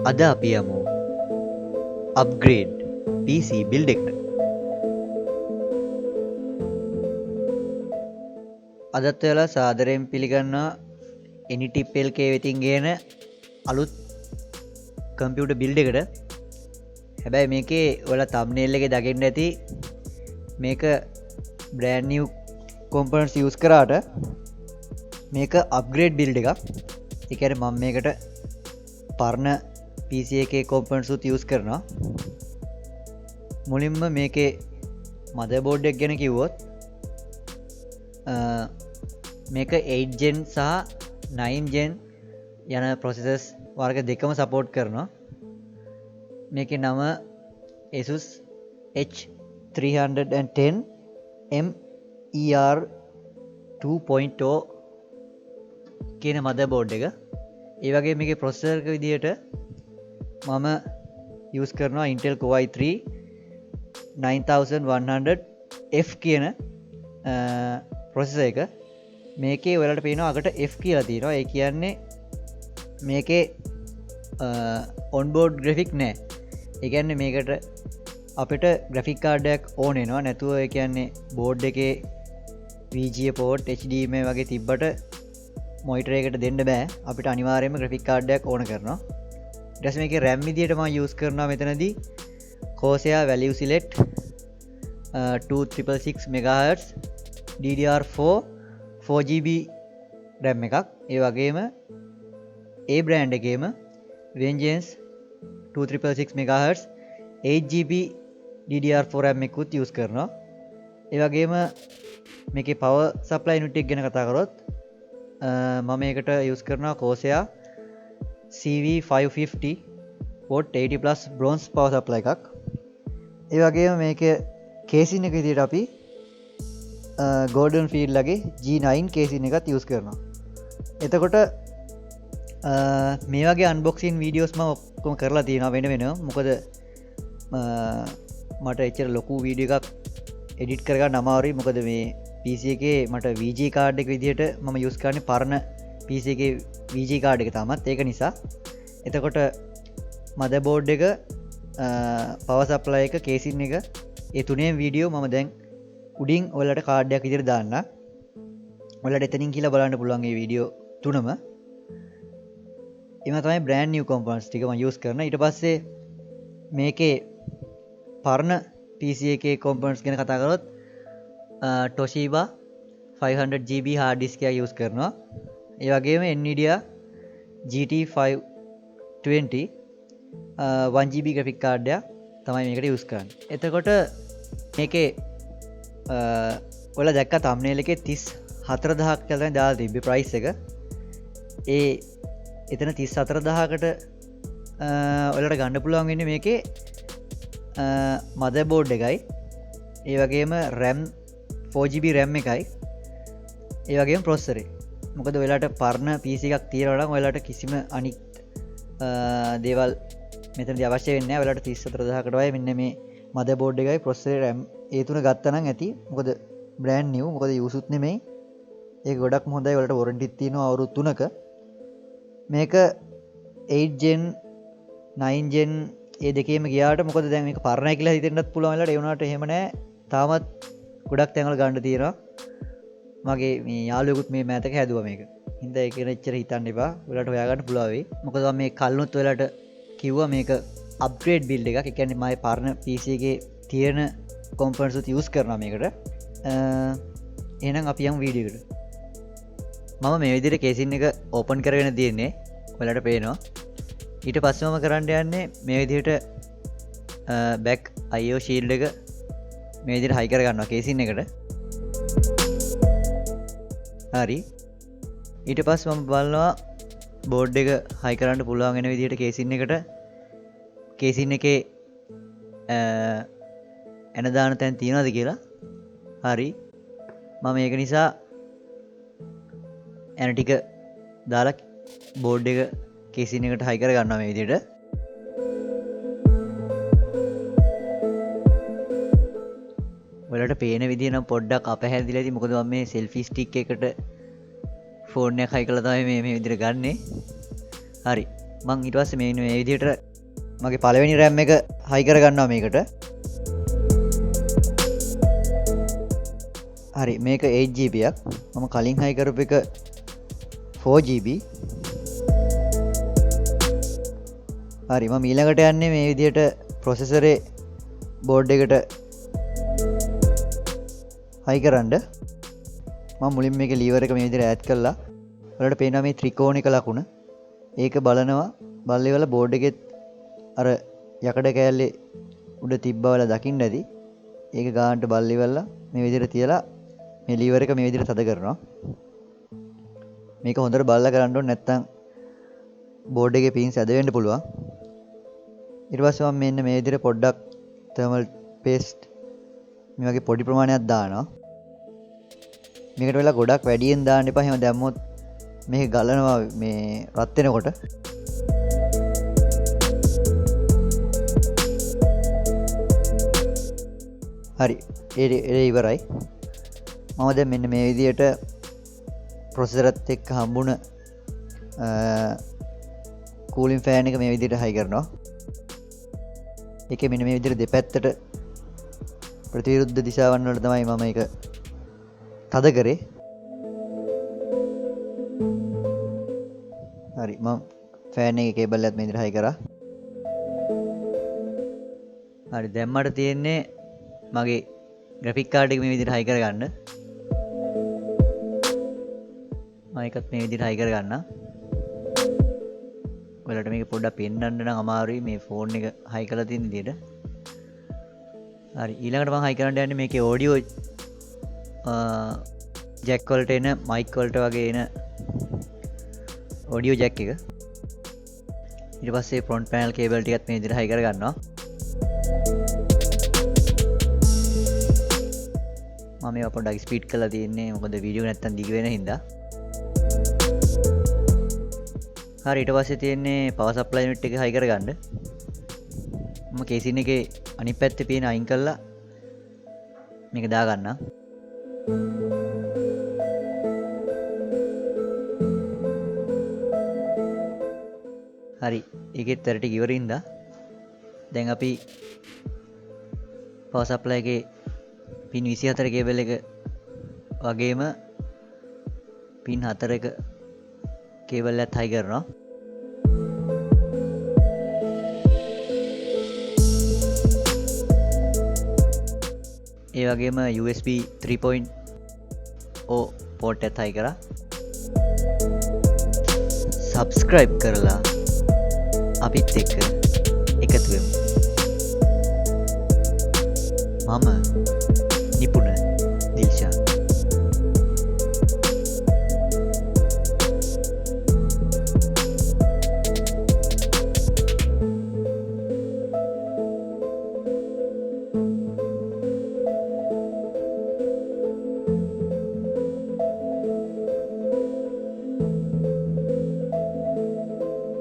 අද අපි යමු අප්ග්‍රේඩ් PC බිල්ඩ් එකට. අදත් ඔයාලා සාදරයෙන් පිළිගන්නවා Anytiplk වෙතින් ගේන අලුත් කම්පියුටර් බිල්ඩ් එකට. හැබැයි මේකේ ඔයාලා thumbnail එකේ දකින්න ඇති මේක brand new components use කරාට මේක අප්ග්‍රේඩ් බිල්ඩ් එකක්. ඒ කියන්නේ මම මේකට පරණ PC එකේ components උත් use කරනවා. මුලින්ම මේකේ motherboard එක ගැන කිව්වොත් මේක 8 gen සහ 9 gen යන processors වර්ග දෙකම support කරනවා. මේකේ නම Asus H310M-ER 2.0 කියන motherboard එක. ඒ වගේ මේකේ processor එක විදිහට මම use කරනවා Intel Core i3 9100F කියන processor එක. මේකේ ඔයාලට පේනවා අකට F කියලා තියෙනවා. ඒ කියන්නේ මේකේ onboard graphic නැහැ. ඒ කියන්නේ මේකට අපිට graphic card එකක් ඕන වෙනවා. නැතුව ඒ කියන්නේ board එකේ VGA port HDMI වගේ තිබ්බට monitor එකකට දෙන්න බෑ. අපිට අනිවාර්යයෙන්ම graphic card එකක් ඕන කරනවා. ඊට පස්සේ මේකේ RAM විදියට මම use කරනවා මෙතනදී Corsair value select 2666 MHz DDR4 4GB RAM එකක්. ඒ වගේම ඒ brand එකේම Vengeance 2666 MHz 8GB DDR4 RAM එකකුත් use කරනවා. ඒ වගේම මේකේ power supply unit එක ගැන කතා කරොත් මම මේකට use කරනවා Corsair CV550 watt 80 plus bronze power supply එකක්. ඒ වගේම මේකේ casing එක විදිහට අපි Golden Field ලගේ G9 casing එකත් use කරනවා. එතකොට මේ වගේ unboxing videos මම ඔක්කොම කරලා තියෙනවා වෙන වෙනම. මොකද මට එච්චර ලොකු වීඩියෝ එකක් edit කරගන්න අමාරුයි. මොකද මේ PC එකේ මට VGA card එක විදිහට මම use කරන්නේ පරණ PC එකේ VGA card එක තාමත්. ඒක නිසා එතකොට motherboard එක power supply එක casing එක ඒ තුනේම වීඩියෝ මම දැන් උඩින් ඔයාලට කාඩ් එකක් විදිහට දාන්න. ඔයාලට එතනින් කියලා බලන්න පුළුවන් මේ වීඩියෝ තුනම. එම තමයි brand new components ටික මම use කරන. ඊට පස්සේ මේකේ පරණ PC එකේ components ගැන කතා කරොත් Toshiba 500GB hard disk එකක් use කරනවා. ඒ වගේම Nvidia GT520 1GB graphic card එක තමයි මේකට use කරන්නේ. එතකොට මේකේ ඔයාලා දැක්ක thumbnail එකේ 34000ක් කියලා තමයි දාලා තිබ්බේ price එක. ඒ එතන 34000කට ඔයාලට ගන්න පුළුවන් වෙන්නේ මේකේ motherboard එකයි. ඒ වගේම RAM 4GB RAM එකයි. ඒ වගේම processor එක. මොකද ඔයාලට පරණ PC එකක් තියෙනවා නම් ඔයාලට කිසිම අනිත් දේවල් මෙතනදී අවශ්‍ය වෙන්නේ නැහැ. ඔයාලට 34000කට වගේ මෙන්න මේ motherboard එකයි processor RAM ඒ තුන ගත්තා නම් ඇති. මොකද brand new මොකද use උත් නෙමෙයි. ඒක ගොඩක්ම හොඳයි. ඔයාලට warranty තියෙනවා අවුරුදු 3ක. මේක 8 gen 9 gen ඒ දෙකේම ගියාට මොකද දැන් මේක පරණයි කියලා හිතෙන්නත් පුළුවන් වෙලාවට ඒ වුණාට එහෙම නැහැ. තාමත් ගොඩක් තැන්වල ගන්න තියෙනවා. මගේ මේ යාළුවෙකුත් මේ මෑතක හැදුවා මේක. හින්දා ඒක එච්චර හිතන්න එපා. ඔයාලට හොයාගන්න පුළුවන් වෙයි. මොකද මම මේ කල්නොත් ඔයාලට කිව්වා මේක අප්ග්‍රේඩ් බිල්ඩ් එකක්. ඒ කියන්නේ මගේ පරණ PC එකේ තියෙන components උත් use කරනවා මේකට. එහෙනම් අපි යමු වීඩියෝ එකට. මම මේ විදිහට casing එක open කරගෙන තියෙන්නේ. ඔයාලට පේනවා. ඊට පස්සේ මම කරන්න යන්නේ මේ විදිහට back IO shield එක මේ විදිහට high කර ගන්නවා casing එකට. හරි. ඊට පස්සේ මම බලනවා board එක high කරන්න පුළුවන් වෙන විදිහට casing එකට casing එකේ එන දාන තැන් තියනවාද කියලා. හරි. මම ඒක නිසා එන ටික දාලා board එක casing එකට high කර ගන්නවා මේ විදිහට. ඔයාලට පේන විදිහ නම් පොඩ්ඩක් අපහැදිලිද? මොකද මම මේ selfie stick එකට ෆෝන් එක high කළා තමයි මේ විදිහට ගන්නෙ. හරි. මං ඊට පස්සේ මේ විදිහට මගේ පළවෙනි RAM එක හයි කරගන්නවා මේකට. හරි මේක 8GB ක්. මම කලින් හයි කරපු එක 4GB. හරි මම ඊළඟට යන්නේ මේ විදිහට ප්‍රොසෙසරේ බෝඩ් එකට හයි කරන්න. මම මුලින් මේක ලීවර් එක මේ විදිහට ඈඩ් කළා. ඔයාලට පේනවා මේ ත්‍රිකෝණික ලකුණ. ඒක බලනවා. බලලේවල බෝඩ් එකේ අර යකඩ කෑල්ලේ උඩ තිබ්බවල දකින්න ඇති. ඒක ගානට බලලේවල මේ විදිහට තියලා මේ ලීවර් එක මේ විදිහට තද කරනවා. මේක හොඳට බලලා කරන්න ඕනේ නැත්නම් බෝඩ් එකේ පින්ස් ඇද වෙන්න පුළුවන්. ඊට පස්සේ මම මෙන්න මේ විදිහට පොඩ්ඩක් thermal paste මේ වගේ පොඩි ප්‍රමාණයක් දානවා. මේකට වෙලා ගොඩක් වැඩියෙන් දාන්න එපා. එහෙම දැම්මොත් මේක ගලනවා මේ රත් වෙනකොට. හරි ඒ ඉවරයි. මම දැන් මෙන්න මේ විදිහට ප්‍රොසෙසරත් එක්ක හම්බුන කූලින් ෆෑන් එක මේ විදිහට හයි කරනවා. ඒකේ මෙන්න මේ විදිහට දෙපැත්තට ප්‍රතිවිරුද්ධ දිශාවන් වල තමයි මම ඒක තද කරේ. හරි මම ෆෑන් එකේ කේබල් එකත් මේ විදිහට හයි කරා. හරි දැන් මට තියෙන්නේ මගේ ග්‍රැෆික් කාඩ් එක මේ විදිහට හයි කරගන්න. මම ඒකත් මේ විදිහට හයි කරගන්න. ඔයාලට මේක පොඩ්ඩක් පෙන්වන්න නම් අමාරුයි මේ ෆෝන් එක හයි කරලා තියෙන විදිහට. හරි ඊළඟට මම හයි කරන්න යන්නේ මේකේ ඔඩියෝ ජැක් වලට එන මයික් වලට වගේ එන ඔඩියෝ ජැක් එක. ඊට පස්සේ ෆ්‍රොන්ට් පැනල් කේබල් ටිකත් මේ විදිහට හයි කරගන්නවා. මම මේවා පොඩ්ඩක් ස්පීඩ් කරලා තියෙන්නේ මොකද වීඩියෝ නැත්තම් දිග වෙන හින්දා. හරි ඊට පස්සේ තියෙන්නේ පවර් සප්ලයි යුනිට් එක හයි කරගන්න. මම කේසින් එකේ අනිත් පැත්තේ පින අයින් කරලා මේක දාගන්නම්. හරි ඒකෙත් වැඩ ටික ඉවරින්ද දැන් අපි පවර් සප්ලයි එකේ පින් 24 කේබල් එක වගේම පින් 4ක කේබල් එකත් හයි කරනවා. ඒ වගේම USB 3.0 පෝට් එකත් හයි කරා. subscribe කරලා අපිත් එක්ක එකතු වෙමු. මම